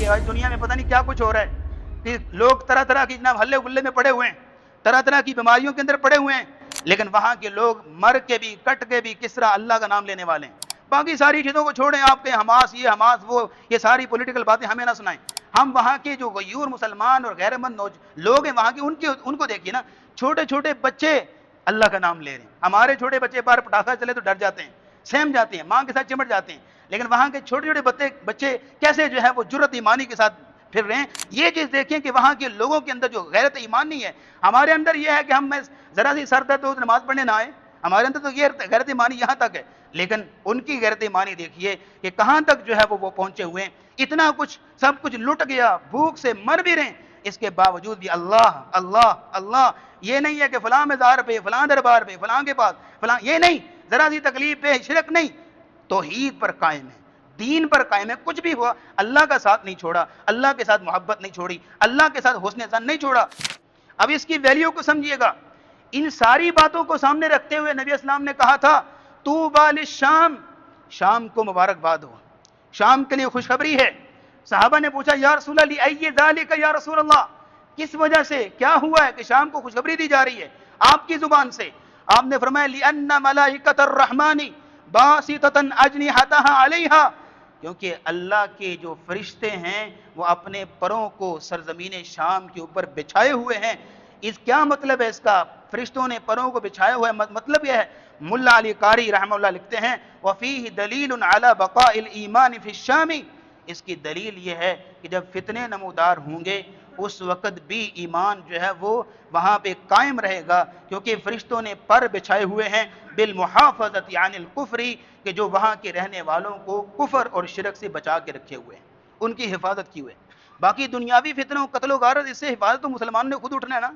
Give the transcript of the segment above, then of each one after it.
کہ آج دنیا میں پتہ نہیں کیا کچھ ہو رہا ہے کہ لوگ طرح طرح کی جناب ہلے گلے میں پڑے ہوئے ہیں، طرح طرح کی بیماریوں کے اندر پڑے ہوئے ہیں، لیکن وہاں کے لوگ مر کے بھی کٹ کے بھی کس طرح اللہ کا نام لینے والے ہیں۔ باقی ساری چیزوں کو چھوڑیں، آپ کے حماس یہ حماس وہ، یہ ساری پولیٹیکل باتیں ہمیں نہ سنائیں۔ ہم وہاں کے جو غیور مسلمان اور غیر مند لوگ ہیں وہاں کے ان کو دیکھیے نا، چھوٹے چھوٹے بچے اللہ کا نام لے رہے ہیں۔ ہمارے چھوٹے بچے باہر پٹاخہ چلے تو ڈر جاتے ہیں، سہم جاتے ہیں، ماں کے ساتھ چمٹ جاتے ہیں، لیکن وہاں کے چھوٹے چھوٹے بچے کیسے جو ہے وہ جرت ایمانی کے ساتھ پھر رہے ہیں۔ یہ چیز دیکھیں کہ وہاں کے لوگوں کے اندر جو غیرت ایمان نہیں ہے، ہمارے اندر یہ ہے کہ ہم ذرا سی سر درد ہو تو نماز پڑھنے نہ آئے، ہمارے اندر تو یہ غیرت ایمانی یہاں تک ہے، لیکن ان کی غیرت ایمانی دیکھیے کہ کہاں تک جو ہے وہ پہنچے ہوئے ہیں۔ اتنا کچھ سب کچھ لٹ گیا، بھوک سے مر بھی رہے ہیں، اس کے باوجود بھی اللہ اللہ اللہ۔ یہ نہیں ہے کہ فلاں مزار پہ، فلاں دربار پہ، فلاں کے پاس، فلاں، یہ نہیں، ذرا سی تکلیف پہ شرک نہیں، توحید پر قائم ہے، دین پر قائم ہے۔ کچھ بھی ہوا اللہ کا ساتھ نہیں چھوڑا، اللہ کے ساتھ محبت نہیں چھوڑی، اللہ کے ساتھ حسن ظن نہیں چھوڑا۔ اب اس کی ویلیو کو سمجھیے گا۔ ان ساری باتوں کو سامنے رکھتے ہوئے نبی اسلام نے کہا تھا طوبی للشام، شام کو مبارکباد ہو، شام کے لیے خوشخبری ہے۔ صحابہ نے پوچھا یا رسول اللہ ای ذالک یا رسول اللہ، کس وجہ سے، کیا ہوا ہے کہ شام کو خوشخبری دی جا رہی ہے آپ کی زبان سے؟ آپ نے فرمایا لأن ملائکۃ الرحمن باسطۃ اجنحتها علیہا، کیونکہ اللہ کے جو فرشتے ہیں وہ اپنے پروں کو سرزمین شام کے اوپر بچھائے ہوئے ہیں۔ اس کیا مطلب ہے اس کا؟ فرشتوں نے پروں کو بچھایا ہوا ہے، مطلب یہ ہے، ملا علی قاری رحمہ اللہ لکھتے ہیں وفیہ دلیل علی بقاء الایمان فی الشام، اس کی دلیل یہ ہے کہ جب فتنے نمودار ہوں گے اس وقت بھی ایمان جو ہے وہ وہاں پہ قائم رہے گا، کیونکہ فرشتوں نے پر بچھائے ہوئے ہیں بالمحافظۃ عن الکفر، کہ جو وہاں کے رہنے والوں کو کفر اور شرک سے بچا کے رکھے ہوئے ہیں، ان کی حفاظت کی ہوئے۔ باقی دنیاوی فتنوں، قتل و غارت، اس سے حفاظت تو مسلمان نے خود اٹھنا ہے نا،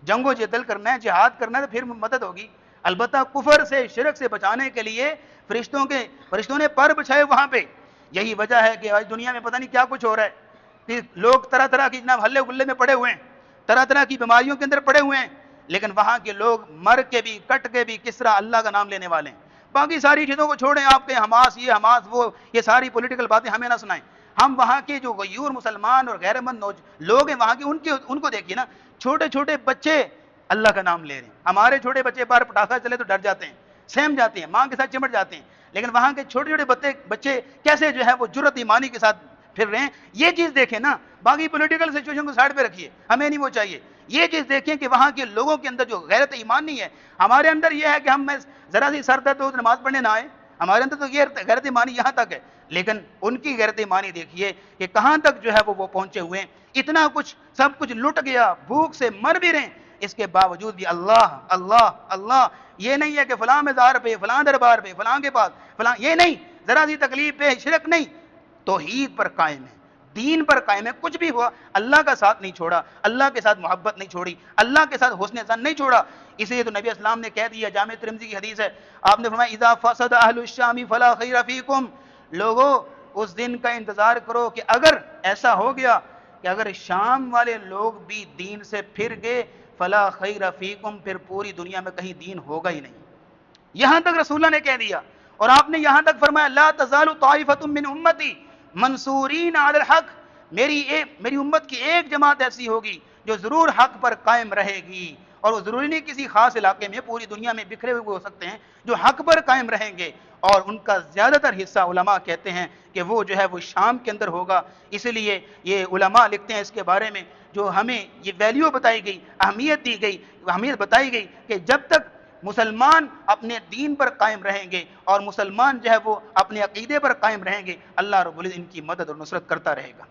جنگ و جدل کرنا ہے، جہاد کرنا ہے تو پھر مدد ہوگی۔ البتہ کفر سے، شرک سے بچانے کے لیے فرشتوں نے پر بچھائے وہاں پہ۔ یہی وجہ ہے کہ آج دنیا میں پتہ نہیں کیا کچھ ہو رہا ہے کہ لوگ طرح طرح کی جناب ہلے گلے میں پڑے ہوئے ہیں، طرح طرح کی بیماریوں کے اندر پڑے ہوئے ہیں، لیکن وہاں کے لوگ مر کے بھی کٹ کے بھی کس طرح اللہ کا نام لینے والے ہیں۔ باقی ساری چیزوں کو چھوڑیں، آپ کے حماس یہ حماس وہ، یہ ساری پولیٹیکل باتیں ہمیں نہ سنائیں۔ ہم وہاں کے جو غیور مسلمان اور غیر مند لوگ ہیں وہاں کے ان کو دیکھیے نا، چھوٹے چھوٹے بچے اللہ کا نام لے رہے ہیں۔ ہمارے چھوٹے بچے باہر پٹاخہ چلے تو ڈر جاتے ہیں، سہم جاتے ہیں، ماں کے ساتھ چمٹ جاتے ہیں، لیکن وہاں کے چھوٹے چھوٹے بچے کیسے جو ہے وہ جرت ایمانی کے ساتھ پھر رہے ہیں۔ یہ چیز دیکھیں نا، باقی پولیٹیکل سچویشن کو سائڈ پہ رکھیے، ہمیں نہیں وہ چاہیے۔ یہ چیز دیکھیں کہ وہاں کے لوگوں کے اندر جو غیرت ایمان نہیں ہے، ہمارے اندر یہ ہے کہ ہم ذرا سی سر درد ہو تو نماز پڑھنے نہ آئے، ہمارے اندر تو یہ غیرت ایمانی یہاں تک ہے، لیکن ان کی غیرت ایمانی دیکھیے کہ کہاں تک جو ہے وہ پہنچے ہوئے ہیں۔ اتنا کچھ سب کچھ لٹ گیا، بھوک سے مر بھی رہے ہیں، اس کے باوجود بھی اللہ اللہ اللہ۔ یہ نہیں ہے کہ فلاں مزار پہ، فلاں دربار پہ، فلاں کے پاس، فلاں، یہ نہیں، ذرا سی تکلیف پہ شرک نہیں، توحید پر قائم ہے، دین پر قائم ہے۔ کچھ بھی ہوا اللہ کا ساتھ نہیں چھوڑا، اللہ کے ساتھ محبت نہیں چھوڑی، اللہ کے ساتھ حسن ظن نہیں چھوڑا۔ اس لیے تو نبی اسلام نے کہہ دیا، جامع ترمذی کی حدیث ہے، آپ نے فرمایا اذا فسد اہل الشام فلا خیر فیکم، لوگو اس دن کا انتظار کرو کہ اگر ایسا ہو گیا کہ اگر شام والے لوگ بھی دین سے پھر گئے، فلا خیر فیکم، پھر پوری دنیا میں کہیں دین ہوگا ہی نہیں۔ یہاں تک رسول اللہ نے کہہ دیا، اور آپ نے یہاں تک فرمایا لا تزال طائفۃ من امتی منصورین علی الحق، میری امت کی ایک جماعت ایسی ہوگی جو ضرور حق پر قائم رہے گی، اور وہ ضروری نہیں کسی خاص علاقے میں، پوری دنیا میں بکھرے ہوئے ہو سکتے ہیں، جو حق پر قائم رہیں گے، اور ان کا زیادہ تر حصہ علماء کہتے ہیں کہ وہ جو ہے وہ شام کے اندر ہوگا۔ اس لیے یہ علماء لکھتے ہیں اس کے بارے میں، جو ہمیں یہ ویلیو بتائی گئی، اہمیت دی گئی، اہمیت بتائی گئی کہ جب تک مسلمان اپنے دین پر قائم رہیں گے اور مسلمان جو ہے وہ اپنے عقیدے پر قائم رہیں گے، اللہ رب العزت ان کی مدد اور نصرت کرتا رہے گا۔